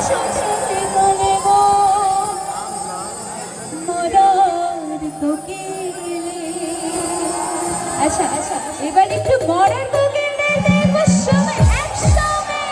সংসারে গলে গো মরার কোকিলে। আচ্ছা আচ্ছা, এবার একটু মরার কোকিলে দেখবো সবাই একসঙ্গে।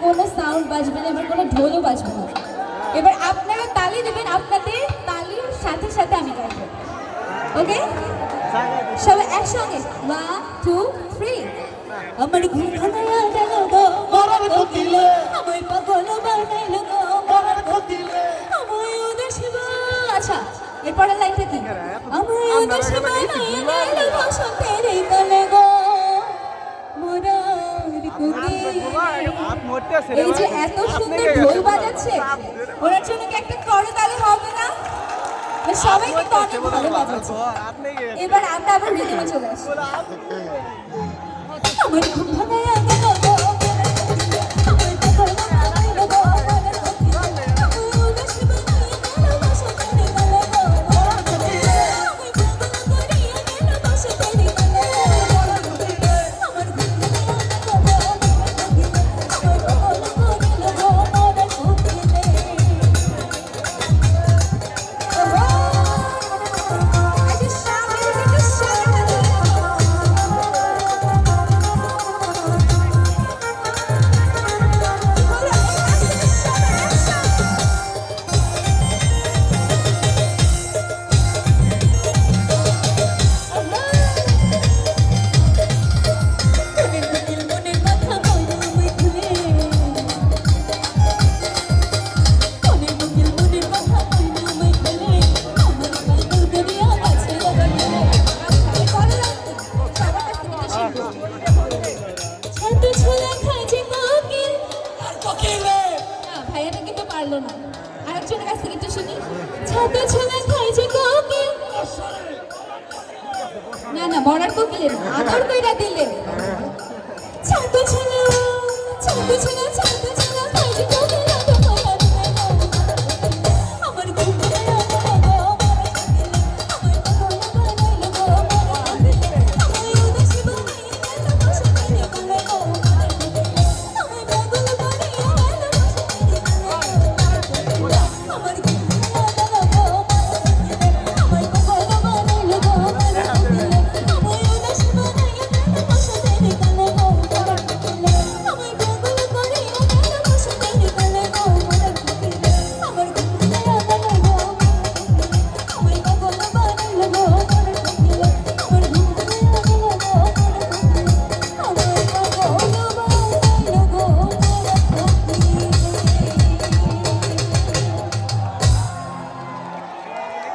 কোনো সাউন্ড বাজবে না, এবার কোনো ঢোলও বাজবে না। এবার আপনারা তালি দেবেন, আপনাদের তালির সাথে সাথে আমি গাইব। ওকে, সবাই একসঙ্গে 1 2 3। আমার ঘুম ভাঙায়া গেল গো মরার কোকিলে, আমায় পাগল বানাইল গো মরার কোকিলে, আমায় উদাসী। আচ্ছা, এরপরের লাইনটা কি? আমায় উদাসী বানাইয়া গেল বসন্তের কোলে গো মরার কোকিলে। এই যে এত সুন্দর ঢোল বাজাচ্ছে, ওনার জন্য কি একটা করতালি হবে না? সবাইকে অনেক ভালো বাজাচ্ছে। এবার আমরা আবার রিদমে চলে আসি। আমার ঘুম ভাঙায়া গেল গো আমার পাগল বানাইল গো মরার কোকিলে, আমায় উদাসী বানাইয়া গেল বসন্তের কোলে গো মরার কোকিলে, আমায় পাগল করিয়া গেল বসন্তের কোলে মরার কোকিলে, আমার ঘুম ভাঙায়া গেল গো ভাইয়াটা কিন্তু পারলো না। আরেকজনের কাছ থেকে একটু শুনি। ছাতা ছোলা খাই যে কোকিল। না না, মরার কোকিলের আদর কইরা দিলেন। ছাতা ছোলা